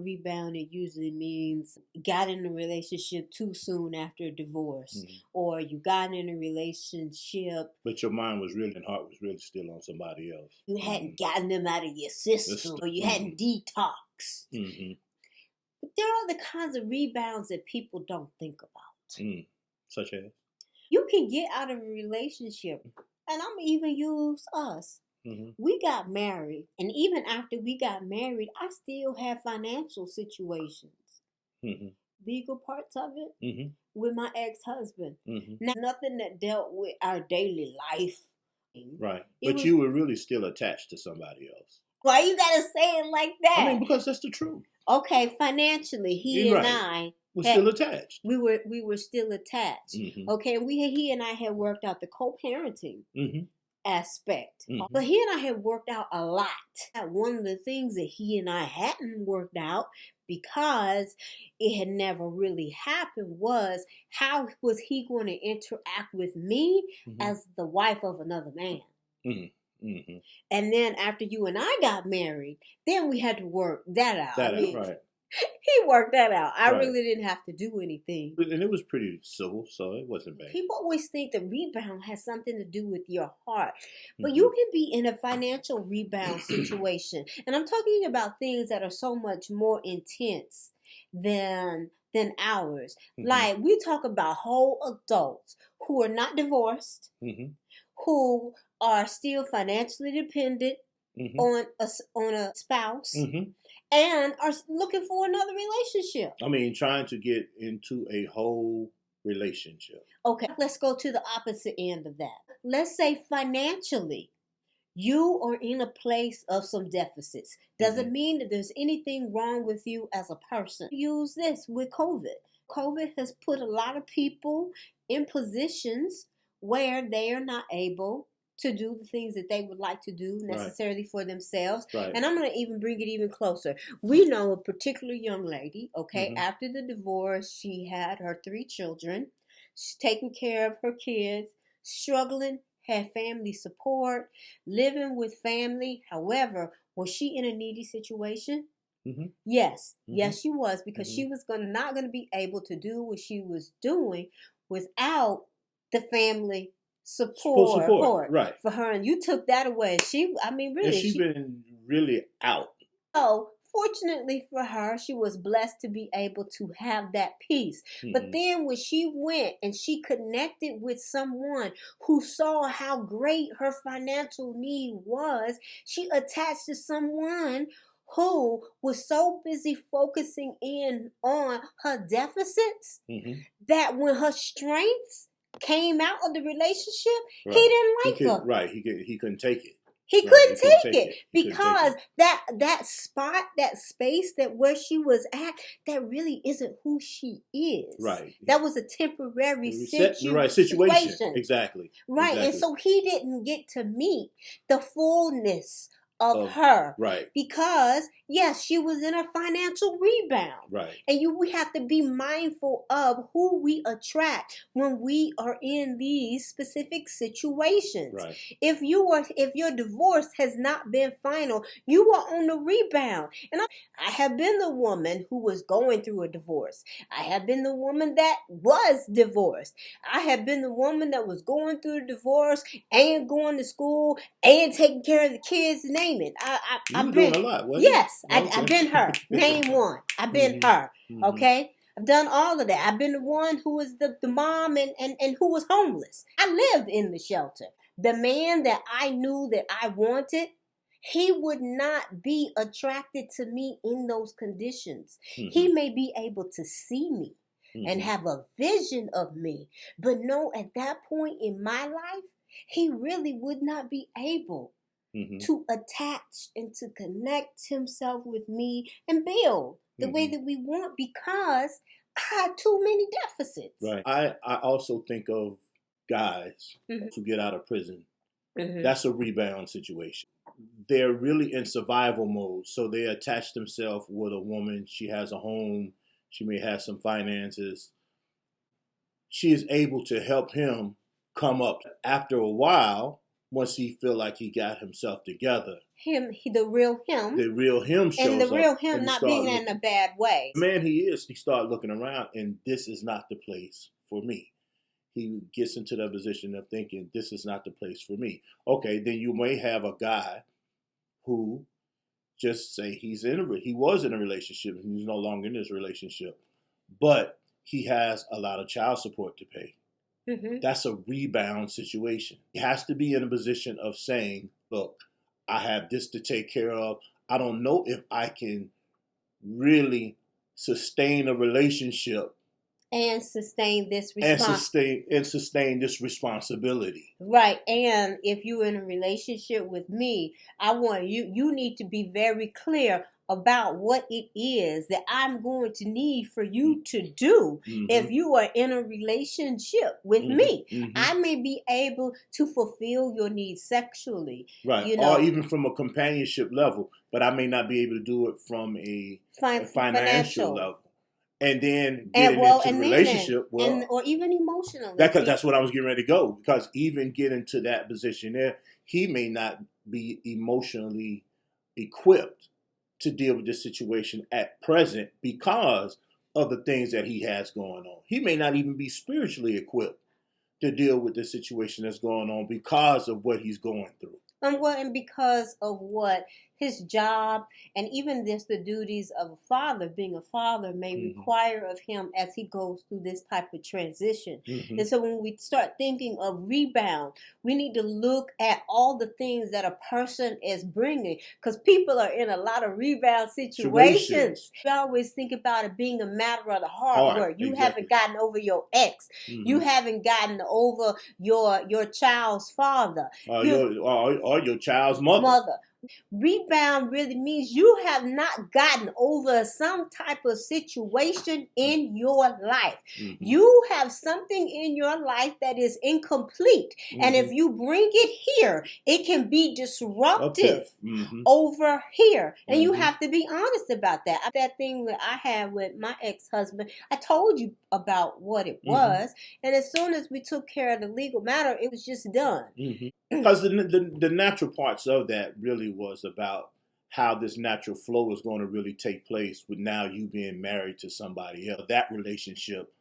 Rebound, it usually means got in a relationship too soon after a divorce, or you got in a relationship, but your mind was really and heart was really still on somebody else. You hadn't gotten them out of your system, or you hadn't detoxed. But there are the kinds of rebounds that people don't think about. Such as? You can get out of a relationship, and I'm even use us. We got married, and even after we got married, I still have financial situations, legal parts of it, with my ex-husband. Now, nothing that dealt with our daily life. Right. But you were really still attached to somebody else. Why you gotta say it like that? I mean, because that's the truth. Okay, financially, he and I were still attached. We were still attached. Okay, he and I had worked out the co-parenting aspect. But he and I had worked out a lot. One of the things that he and I hadn't worked out, because it had never really happened, was how was he going to interact with me as the wife of another man. And then after you and I got married, then we had to work that out. Right. He worked that out. I really didn't have to do anything. And it was pretty civil, so it wasn't bad. People always think the rebound has something to do with your heart. But you can be in a financial rebound situation. And I'm talking about things that are so much more intense than ours. Like, we talk about whole adults who are not divorced, who are still financially dependent on a spouse, and are looking for another relationship. I mean, trying to get into a whole relationship. Okay, let's go to the opposite end of that. Let's say financially, you are in a place of some deficits. Doesn't mean that there's anything wrong with you as a person. Use this with COVID. COVID has put a lot of people in positions where they are not able to do the things that they would like to do necessarily for themselves. And I'm going to even bring it even closer. We know a particular young lady, okay, after the divorce, she had her 3 children. She's taking care of her kids, struggling, had family support, living with family. However, was she in a needy situation? Yes. Yes, she was, because she was not going to be able to do what she was doing without the family support for her, and you took that away. She's been really out. So fortunately for her, she was blessed to be able to have that peace. But then when she went and she connected with someone who saw how great her financial need was, she attached to someone who was so busy focusing in on her deficits that when her strengths came out of the relationship, he didn't like her. He couldn't take it. He couldn't take it because that spot, that space, that where she was at, that really isn't who she is. Right. That was a temporary situation. Exactly. Right. And so he didn't get to meet the fullness of her. Right. Because, yes, she was in a financial rebound. Right. And we have to be mindful of who we attract when we are in these specific situations. Right. If your divorce has not been final, you are on the rebound. And I have been the woman who was going through a divorce. I have been the woman that was divorced. I have been the woman that was going through a divorce and going to school and taking care of the kids. Name it. I've been doing a lot. Yes, I've been her. Name one. I've been her. Okay. I've done all of that. I've been the one who was the mom and who was homeless. I lived in the shelter. The man that I knew that I wanted, he would not be attracted to me in those conditions. He may be able to see me and have a vision of me, but no, at that point in my life, he really would not be able to attach and to connect himself with me and build the way that we want, because I had too many deficits. Right. I also think of guys who get out of prison. That's a rebound situation. They're really in survival mode, so they attach themselves with a woman. She has a home. She may have some finances. She is able to help him come up. After a while, once he feel like he got himself together, the real him shows and the real up, him not being in a bad way. The man he start looking around, and this is not the place for me. He gets into that position of thinking, this is not the place for me. Okay, then you may have a guy who just say he was in a relationship and he's no longer in this relationship, but he has a lot of child support to pay. Mm-hmm. That's a rebound situation. He has to be in a position of saying, look, I have this to take care of. I don't know if I can really sustain a relationship and sustain this responsibility. Right. And if you're in a relationship with me, I want you need to be very clear about what it is that I'm going to need for you to do. Mm-hmm. If you are in a relationship with mm-hmm. me, mm-hmm. I may be able to fulfill your needs sexually. Right. Or even from a companionship level, but I may not be able to do it from a financial level. And then getting into a relationship, or even emotionally. That's what I was getting ready to go. Because even getting to that position there, he may not be emotionally equipped to deal with this situation at present because of the things that he has going on. He may not even be spiritually equipped to deal with the situation that's going on because of what he's going through. And because of what his job and even the duties of a father, being a father, may mm-hmm. require of him as he goes through this type of transition. Mm-hmm. And so when we start thinking of rebound, we need to look at all the things that a person is bringing, because people are in a lot of rebound situations. We always think about it being a matter of the heart, where you haven't gotten over your ex. Mm-hmm. You haven't gotten over your child's father. Or your child's mother. Rebound really means you have not gotten over some type of situation in your life. Mm-hmm. You have something in your life that is incomplete. Mm-hmm. And if you bring it here, it can be disruptive mm-hmm. over here. And mm-hmm. you have to be honest about that. That thing that I had with my ex-husband, I told you about what it mm-hmm. was. And as soon as we took care of the legal matter, it was just done. Mm-hmm. Because the natural parts of that really was about how this natural flow is going to really take place with now you being married to somebody else. That relationship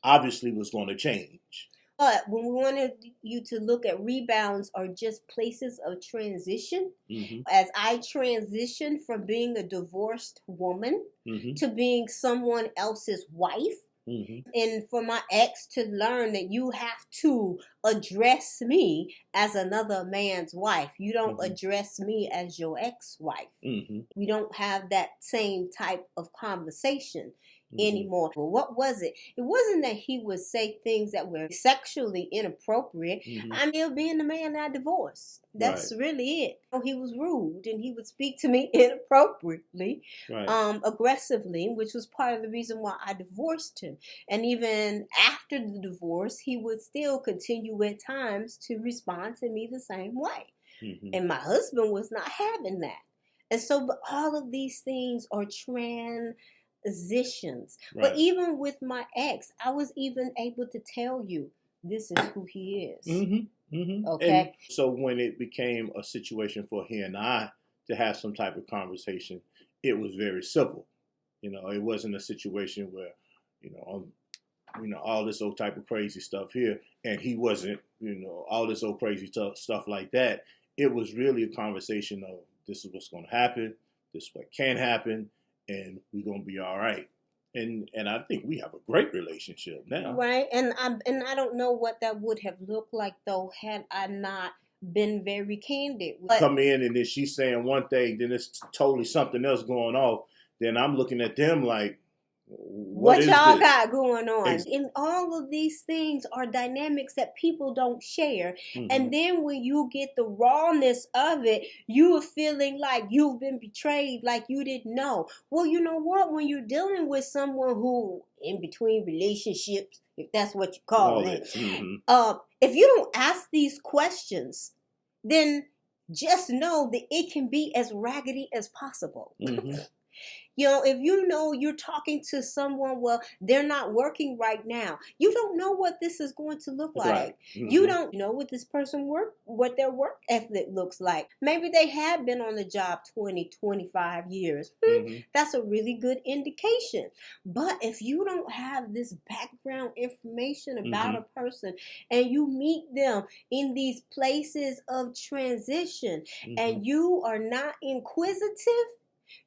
obviously was going to change. But when we wanted you to look at rebounds are just places of transition. Mm-hmm. As I transitioned from being a divorced woman mm-hmm. to being someone else's wife, mm-hmm. and for my ex to learn that you have to address me as another man's wife. You don't mm-hmm. address me as your ex-wife. Mm-hmm. We don't have that same type of conversation mm-hmm. anymore. Well, what was it? It wasn't that he would say things that were sexually inappropriate. Mm-hmm. I'm still being the man I divorced. That's right. Really it. He was rude and he would speak to me inappropriately, right. Aggressively, which was part of the reason why I divorced him. And even after the divorce, he would still continue at times to respond to me the same way. Mm-hmm. And my husband was not having that. And so, but all of these things are transitions. Right. But even with my ex, I was even able to tell you, this is who he is. Mm-hmm. Mm-hmm. Okay. And so when it became a situation for he and I to have some type of conversation, it was very civil. It wasn't a situation where, all this old type of crazy stuff here, and he wasn't, all this old crazy stuff like that. It was really a conversation of this is what's going to happen, this is what can happen, and we're going to be all right. And I think we have a great relationship now. Right. And I don't know what that would have looked like, though, had I not been very candid. Come in and then she's saying one thing, then it's totally something else going off. Then I'm looking at them like, what y'all got going on? And all of these things are dynamics that people don't share. Mm-hmm. And then when you get the rawness of it, you are feeling like you've been betrayed, like you didn't know. Well, you know what? When you're dealing with someone who in between relationships, if that's what you call it, mm-hmm. If you don't ask these questions, then just know that it can be as raggedy as possible. Mm-hmm. If you know you're talking to someone, well, they're not working right now. You don't know what this is going to look like. Right. You don't know what this person what their work ethic looks like. Maybe they have been on the job 20, 25 years. That's a really good indication. But if you don't have this background information about a person and you meet them in these places of transition and you are not inquisitive,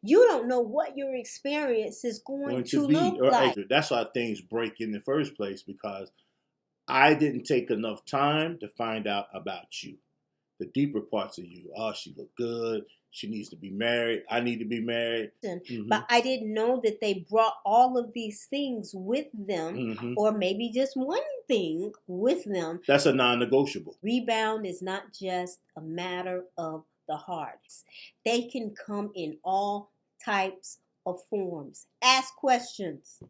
you don't know what your experience is going to look like. That's why things break in the first place, because I didn't take enough time to find out about you, the deeper parts of you. Oh, she look good. She needs to be married. I need to be married. But I didn't know that they brought all of these things with them, or maybe just one thing with them. That's a non-negotiable. Rebound is not just a matter of the hearts. They can come in all types of forms. Ask questions.